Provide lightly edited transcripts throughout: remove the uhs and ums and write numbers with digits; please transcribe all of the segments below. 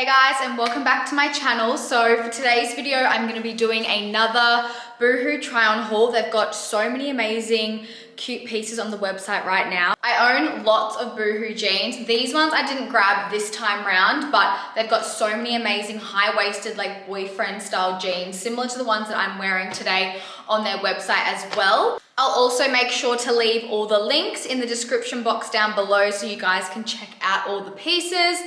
Hey guys, and welcome back to my channel. So for today's video, I'm going to be doing another Boohoo try on haul. They've got so many amazing cute pieces on the website right now. I own lots of Boohoo jeans. These ones I didn't grab this time round, but they've got so many amazing high-waisted like boyfriend style jeans, similar to the ones that I'm wearing today on their website as well. I'll also make sure to leave all the links in the description box down below so you guys can check out all the pieces,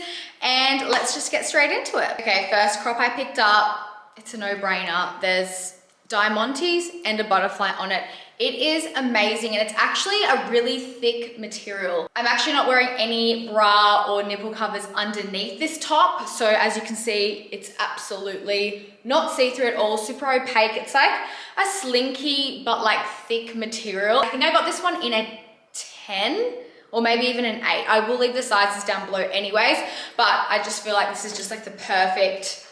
and let's just get straight into it. Okay, first crop I picked up, it's a no-brainer. There's diamantes and a butterfly on it. It is amazing, and it's actually a really thick material. I'm actually not wearing any bra or nipple covers underneath this top, so as you can see, it's absolutely not see-through at all, super opaque. It's like a slinky but like thick material. I think I got this one in a 10 or maybe even an 8. I will leave the sizes down below anyways, but I just feel like this is just like the perfect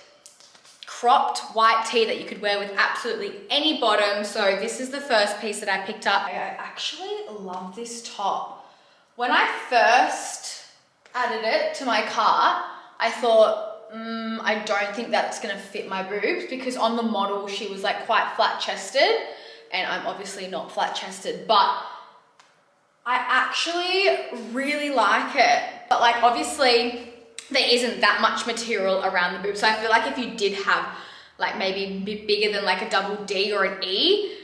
cropped white tee that you could wear with absolutely any bottom. So this is the first piece that I picked up. I actually love this top. When I first added it to my cart, I thought, I don't think that's gonna fit my boobs, because on the model, she was like quite flat chested, and I'm obviously not flat chested, but I actually really like it. But like obviously, there isn't that much material around the boob. So I feel like if you did have like maybe a bit bigger than like a double D or an E,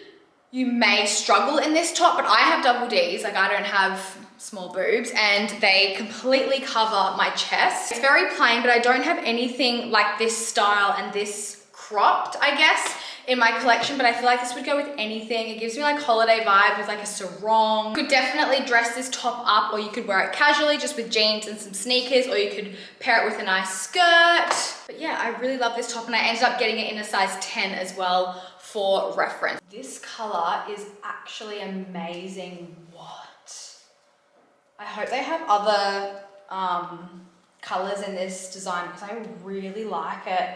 you may struggle in this top, but I have double Ds, like I don't have small boobs, and they completely cover my chest. It's very plain, but I don't have anything like this style and this cropped, I guess, in my collection, but I feel like this would go with anything. It gives me like holiday vibe with like a sarong. You could definitely dress this top up, or you could wear it casually just with jeans and some sneakers, or you could pair it with a nice skirt. But yeah, I really love this top, and I ended up getting it in a size 10 as well for reference. This color is actually amazing. What? I hope they have other colors in this design, because I really like it.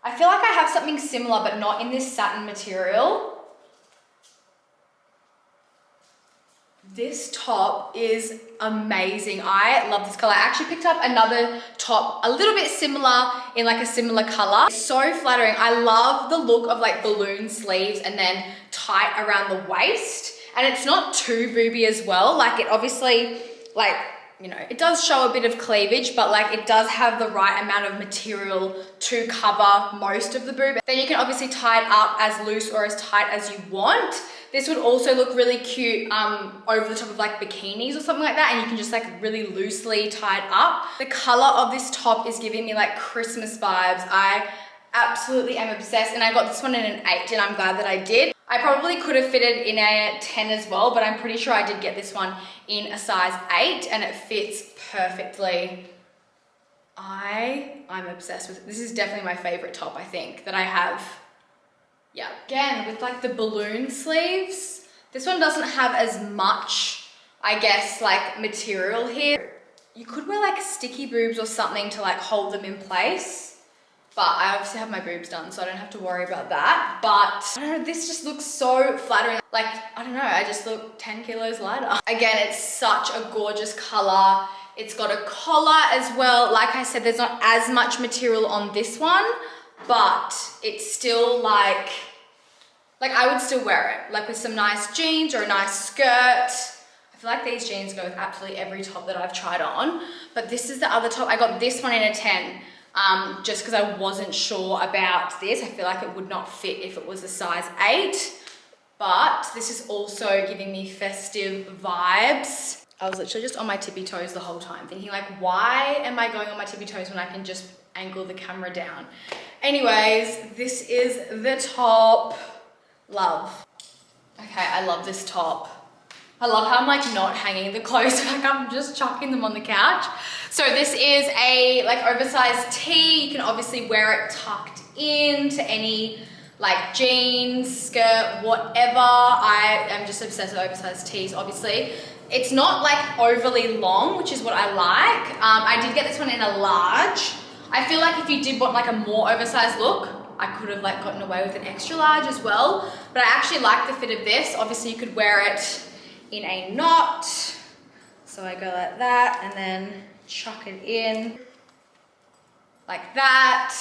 I feel like I have something similar, but not in this satin material. This top is amazing. I love this color. I actually picked up another top a little bit similar in like a similar color. It's so flattering. I love the look of like balloon sleeves and then tight around the waist. And it's not too booby as well. Like it obviously, like, you know, it does show a bit of cleavage, but like it does have the right amount of material to cover most of the boob. Then you can obviously tie it up as loose or as tight as you want. This would also look really cute over the top of like bikinis or something like that, and you can just like really loosely tie it up. The color of this top is giving me like Christmas vibes. I absolutely am obsessed, and I got this one in an 8, and I'm glad that I did. I probably could have fitted in a 10 as well, but I'm pretty sure I did get this one in a size 8, and it fits perfectly. I'm obsessed with it. This is definitely my favorite top, I think, that I have. Yeah, again, with like the balloon sleeves. This one doesn't have as much, I guess, like material here. You could wear like sticky boobs or something to like hold them in place. But I obviously have my boobs done, so I don't have to worry about that. But I don't know, this just looks so flattering. Like, I don't know, I just look 10 kilos lighter. Again, it's such a gorgeous color. It's got a collar as well. Like I said, there's not as much material on this one, but it's still like I would still wear it. Like with some nice jeans or a nice skirt. I feel like these jeans go with absolutely every top that I've tried on. But this is the other top. I got this one in a 10. Just because I wasn't sure about this. I feel like it would not fit if it was a size 8, but this is also giving me festive vibes. I was literally just on my tippy toes the whole time, thinking like, why am I going on my tippy toes when I can just angle the camera down? Anyways, this is the top. Love. Okay, I love this top. I love how I'm like not hanging the clothes, like I'm just chucking them on the couch. So this is a like oversized tee. You can obviously wear it tucked into any like jeans, skirt, whatever. I am just obsessed with oversized tees, obviously. It's not like overly long, which is what I like. I did get this one in a large. I feel like if you did want like a more oversized look, I could have like gotten away with an extra large as well. But I actually like the fit of this. Obviously you could wear it in a knot. So I go like that and then chuck it in. like that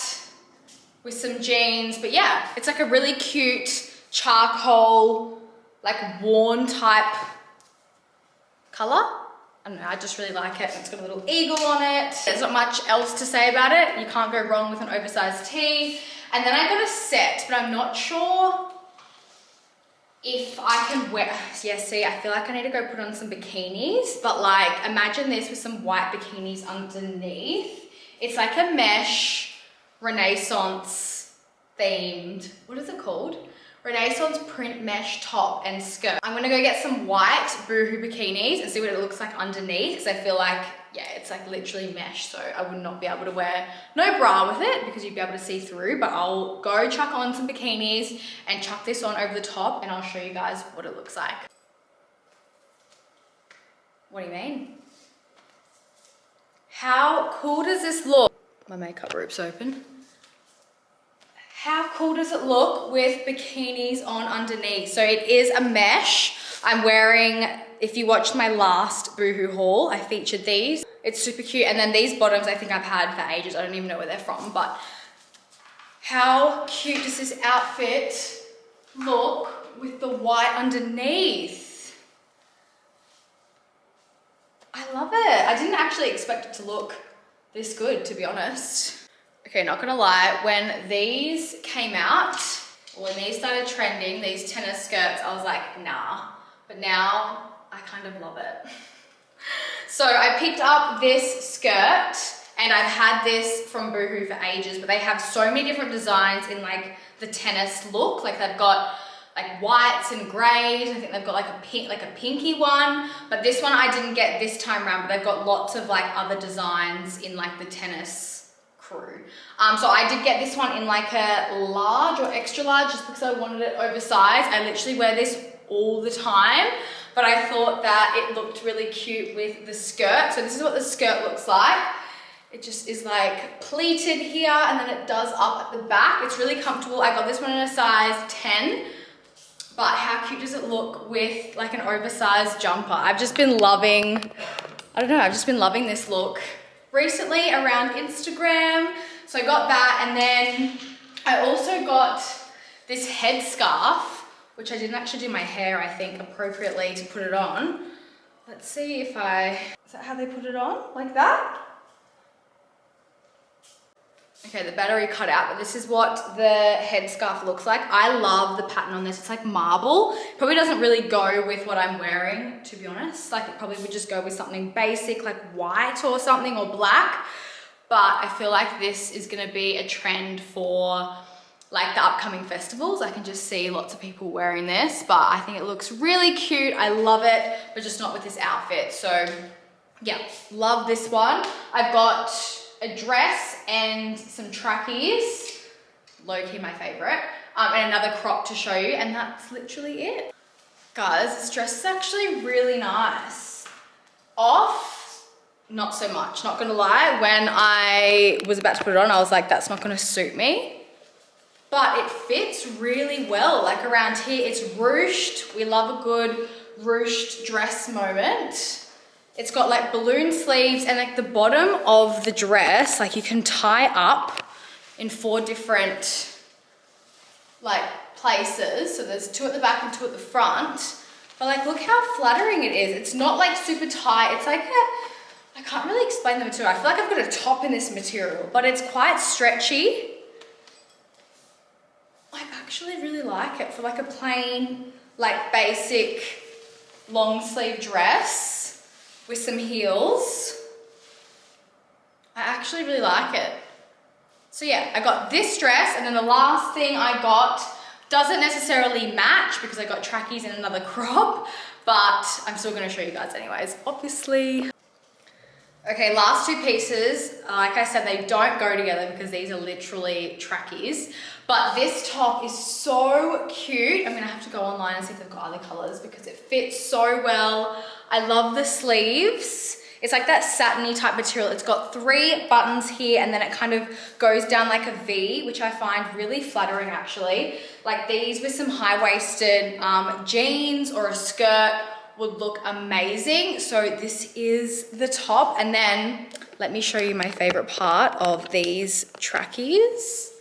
with some jeans. But yeah, it's like a really cute charcoal, like worn type color. I don't know, I just really like it. It's got a little eagle on it. There's not much else to say about it. You can't go wrong with an oversized tee. And then I got a set, but I'm not sure if I can wear, yeah, see, I feel like I need to go put on some bikinis, but like, imagine this with some white bikinis underneath. It's like a mesh, Renaissance themed, what is it called? Renaissance print mesh top and skirt. I'm gonna go get some white Boohoo bikinis and see what it looks like underneath, because I feel like, yeah, it's like literally mesh, so I would not be able to wear no bra with it because you'd be able to see through, but I'll go chuck on some bikinis and chuck this on over the top and I'll show you guys what it looks like. What do you mean? How cool does this look? My makeup rope's open. How cool does it look with bikinis on underneath? So it is a mesh. I'm wearing, if you watched my last Boohoo haul, I featured these. It's super cute. And then these bottoms I think I've had for ages. I don't even know where they're from, but how cute does this outfit look with the white underneath? I love it. I didn't actually expect it to look this good, to be honest. Okay, not gonna lie, when these came out, when these started trending, these tennis skirts, I was like, nah. But now, I kind of love it. So I picked up this skirt, and I've had this from Boohoo for ages, but they have so many different designs in like the tennis look. Like they've got like whites and grays. I think they've got like a pinky one, but this one I didn't get this time around, but they've got lots of like other designs in like the tennis crew. So I did get this one in like a large or extra large just because I wanted it oversized. I literally wear this all the time, but I thought that it looked really cute with the skirt. So this is what the skirt looks like. It just is like pleated here and then it does up at the back. It's really comfortable. I got this one in a size 10, but how cute does it look with like an oversized jumper? I've just been loving, I don't know, I've just been loving this look recently around Instagram. So I got that, and then I also got this headscarf, which I didn't actually do my hair, I think, appropriately to put it on. Let's see if is that how they put it on? Like that? Okay, the battery cut out, but this is what the headscarf looks like. I love the pattern on this. It's like marble. Probably doesn't really go with what I'm wearing, to be honest. Like it probably would just go with something basic, like white or something, or black. But I feel like this is gonna be a trend for like the upcoming festivals. I can just see lots of people wearing this, but I think it looks really cute. I love it, but just not with this outfit. So yeah, love this one. I've got a dress and some trackies, low-key my favorite, and another crop to show you, and that's literally it. Guys, this dress is actually really nice. Off, not so much, not gonna lie. When I was about to put it on, I was like, that's not gonna suit me. But it fits really well, like around here, it's ruched. We love a good ruched dress moment. It's got like balloon sleeves, and like the bottom of the dress, like you can tie up in 4 different like places. So there's 2 at the back and 2 at the front. But like, look how flattering it is. It's not like super tight. It's like, I can't really explain the material. I feel like I've got a top in this material, but it's quite stretchy. I actually really like it for like a plain, like basic long sleeve dress with some heels. I actually really like it. So yeah, I got this dress, and then the last thing I got doesn't necessarily match because I got trackies and another crop, but I'm still gonna show you guys anyways, obviously. Okay, last 2 pieces. Like I said, they don't go together because these are literally trackies, but this top is so cute. I'm gonna have to go online and see if they've got other colors because it fits so well. I love the sleeves. It's like that satiny type material. It's got 3 buttons here, and then it kind of goes down like a V, which I find really flattering actually. Like these with some high-waisted jeans or a skirt would look amazing. So this is the top, and then let me show you my favorite part of these trackies.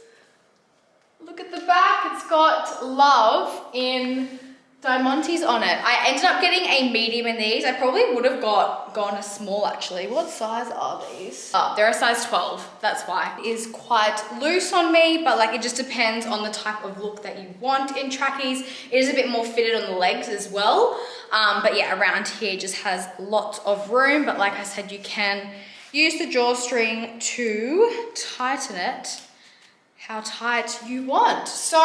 Look at the back, it's got love in diamantes on it. I ended up getting a medium in these. I probably would have gone a small actually. What size are these? Oh, they're a size 12, that's why. It is quite loose on me, but like it just depends on the type of look that you want in trackies. It is a bit more fitted on the legs as well. But yeah, around here just has lots of room. But like I said, you can use the drawstring to tighten it how tight you want. So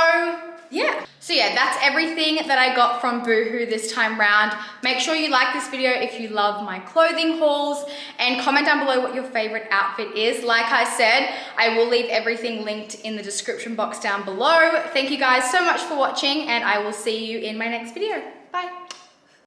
yeah, that's everything that I got from Boohoo this time round. Make sure you like this video if you love my clothing hauls, and comment down below what your favorite outfit is. Like I said, I will leave everything linked in the description box down below. Thank you guys so much for watching, and I will see you in my next video. Bye.